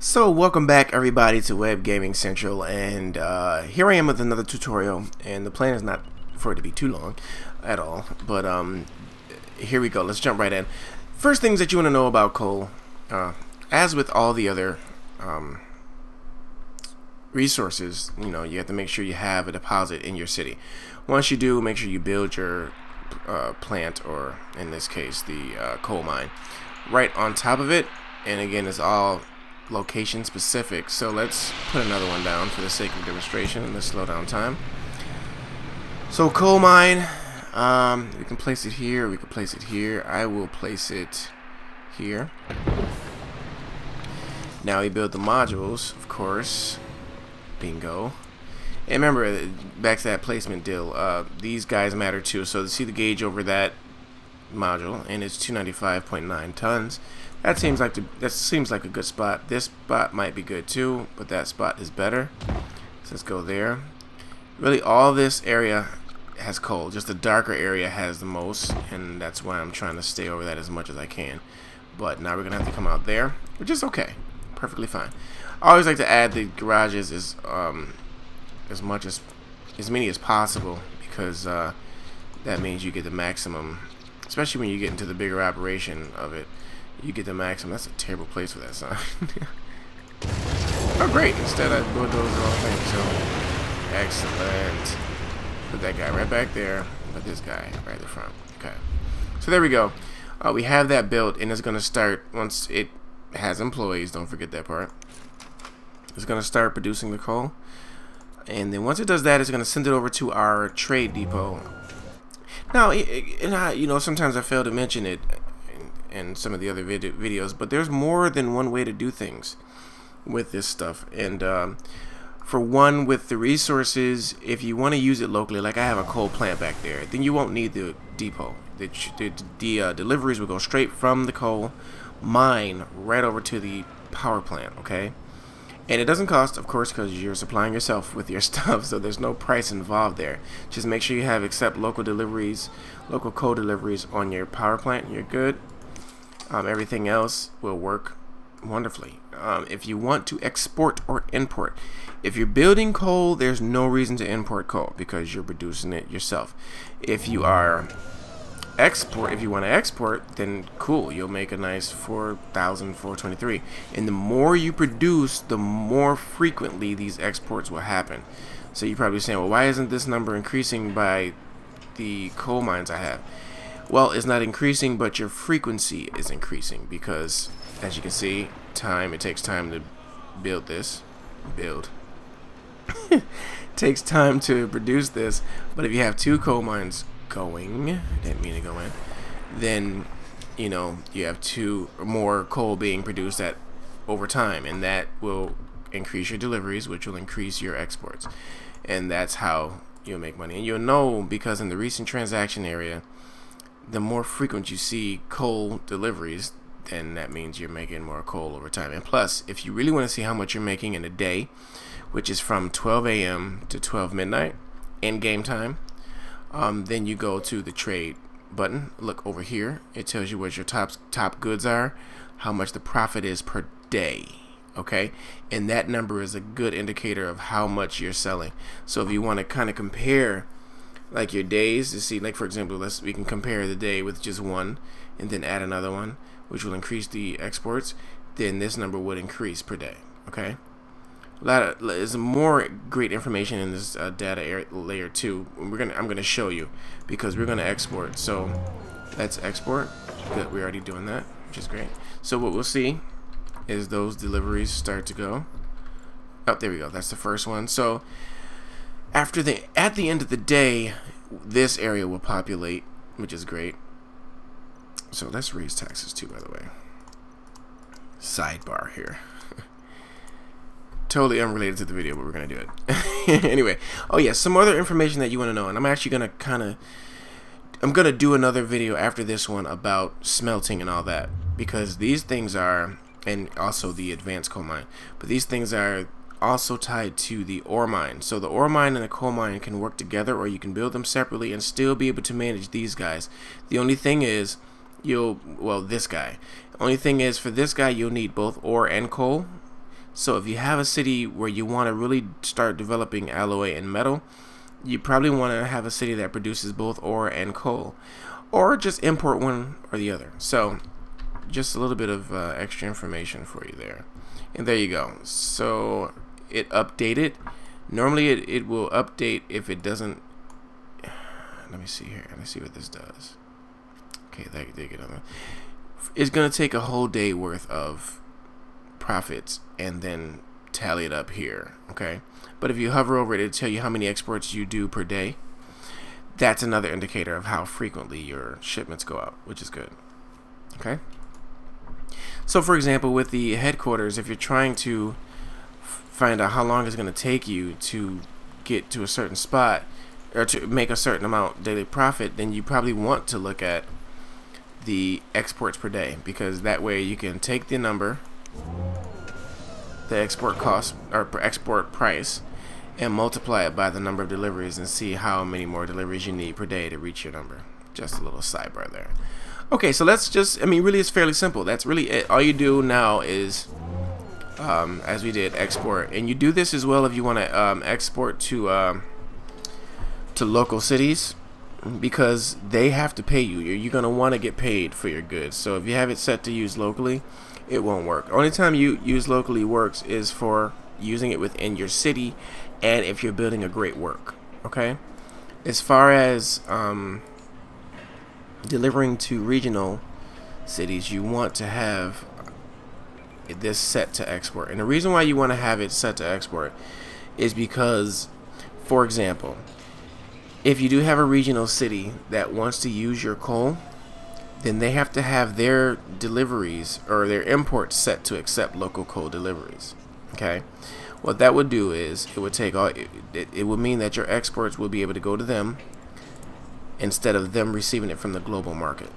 So welcome back everybody to Web Gaming Central, and here I am with another tutorial, and the plan is not for it to be too long at all, but here we go. Let's jump right in. First things that you want to know about coal, as with all the other resources, you know, you have to make sure you have a deposit in your city. Once you do, make sure you build your plant, or in this case the coal mine, right on top of it. And again, it's all location specific, so let's put another one down for the sake of demonstration and let's slow down time. So coal mine, we can place it here, we can place it here. I will place it here. Now we build the modules, of course. Bingo. And remember, back to that placement deal, these guys matter too. So see the gauge over that module, and it's 295.9 tons. That seems like a good spot. This spot might be good too, but that spot is better. So let's go there. Really, all this area has coal. Just the darker area has the most, and that's why I'm trying to stay over that as much as I can. But now we're gonna have to come out there, which is okay, perfectly fine. I always like to add the garages as many as possible, because that means you get the maximum, especially when you get into the bigger operation of it. You get the maximum. That's a terrible place for that sign. Oh great, instead I bulldozed the whole thing. So excellent. Put that guy right back there, put this guy right at the front. Okay, so there we go. We have that built, and it's gonna start once it has employees. Don't forget that part. It's gonna start producing the coal, and then once it does that, it's gonna send it over to our trade depot. Now, you know, sometimes I fail to mention it in some of the other videos, but there's more than one way to do things with this stuff. And for one, with the resources, if you want to use it locally, like I have a coal plant back there, then you won't need the depot. The deliveries will go straight from the coal mine right over to the power plant, okay? And it doesn't cost, of course, because you're supplying yourself with your stuff, so there's no price involved there. Just make sure you have accept local deliveries, local coal deliveries on your power plant, and you're good. Everything else will work wonderfully. If you want to export or import, if you're building coal, there's no reason to import coal because you're producing it yourself. If you want to export, then cool, you'll make a nice 4,423. And the more you produce, the more frequently these exports will happen. So you're probably saying, well, why isn't this number increasing by the coal mines I have? Well, it's not increasing, but your frequency is increasing because, as you can see, it takes time to build this. Takes time to produce this, but if you have two coal mines going, didn't mean to go in, then, you know, you have two or more coal being produced over time, and that will increase your deliveries, which will increase your exports. And that's how you'll make money. And you'll know because in the recent transaction area, the more frequent you see coal deliveries, then that means you're making more coal over time. And plus, if you really want to see how much you're making in a day, which is from 12 a.m. to 12 midnight in game time, then you go to the trade button. Look over here. It tells you what your top goods are, how much the profit is per day. Okay, and that number is a good indicator of how much you're selling. So if you want to kind of compare like your days to see, like for example, we can compare the day with just one and then add another one, which will increase the exports, then this number would increase per day. Okay, there's more great information in this data layer too. I'm gonna show you because we're gonna export. So let's export. Good, we're already doing that, which is great. So what we'll see is those deliveries start to go. Oh, there we go. That's the first one. So at the end of the day, this area will populate, which is great. So let's raise taxes too, by the way. Sidebar here. Totally unrelated to the video, but we're gonna do it. Anyway, oh yeah, some other information that you want to know, and I'm actually gonna I'm gonna do another video after this one about smelting and all that, because these things are, and also the advanced coal mine, but these things are also tied to the ore mine. So the ore mine and the coal mine can work together, or you can build them separately and still be able to manage these guys. The only thing is this guy. Only thing is, for this guy, you'll need both ore and coal. So if you have a city where you want to really start developing alloy and metal, you probably want to have a city that produces both ore and coal, or just import one or the other. So just a little bit of extra information for you there. And there you go. So it updated. Normally it will update if it doesn't. Let me see here. Let's see what this does. Okay, they get on. It's gonna take a whole day worth of profits and then tally it up here. Okay, but if you hover over it, it'll tell you how many exports you do per day. That's another indicator of how frequently your shipments go out, which is good. Okay. So for example, with the headquarters, if you're trying to find out how long it's going to take you to get to a certain spot or to make a certain amount daily profit, then you probably want to look at the exports per day, because that way you can take the number, the export cost or export price, and multiply it by the number of deliveries and see how many more deliveries you need per day to reach your number. Just a little sidebar there. Okay, so let's just, I mean, really it's fairly simple. That's really it. All you do now is, as we did, export. And you do this as well if you want to export to local cities, because they have to pay you. You're going to want to get paid for your goods. So if you have it set to use locally, it won't work. Only time you use locally works is for using it within your city and if you're building a great work. Okay? As far as delivering to regional cities, you want to have this set to export. And the reason why you want to have it set to export is because, for example, if you do have a regional city that wants to use your coal, then they have to have their deliveries or their imports set to accept local coal deliveries. Okay, what that would do is it would take all it would mean that your exports will be able to go to them instead of them receiving it from the global market.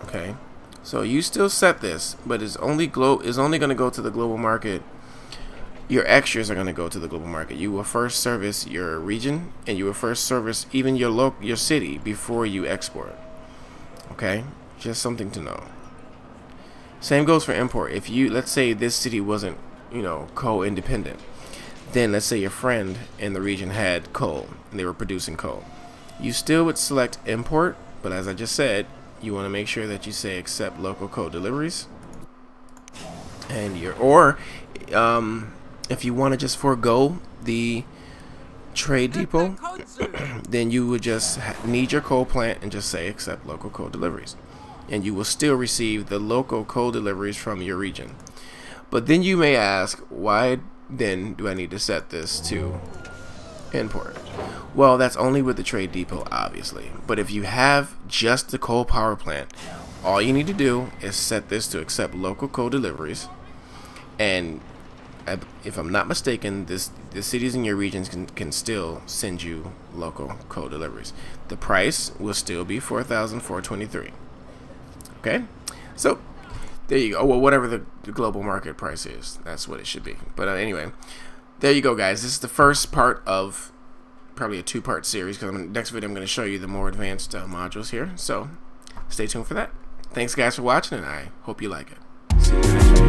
Okay, so you still set this, but it's only going to go to the global market. Your extras are going to go to the global market. You will first service your region, and you will first service even your city before you export. Okay, just something to know. Same goes for import. If you, let's say this city wasn't, you know, coal independent, then let's say your friend in the region had coal and they were producing coal, you still would select import, but as I just said, you want to make sure that you say accept local coal deliveries. And if you want to just forego the trade depot, then you would just need your coal plant and just say accept local coal deliveries, and you will still receive the local coal deliveries from your region. But then you may ask, why then do I need to set this to import? Well, that's only with the trade depot, obviously. But if you have just the coal power plant, all you need to do is set this to accept local coal deliveries. And if I'm not mistaken, the cities in your regions can still send you local coal deliveries. The price will still be $4,423. Okay, so there you go. Well, whatever the global market price is, that's what it should be. But anyway, there you go, guys. This is the first part of probably a two-part series, because next video I'm going to show you the more advanced modules here. So stay tuned for that. Thanks, guys, for watching, and I hope you like it. See you next video.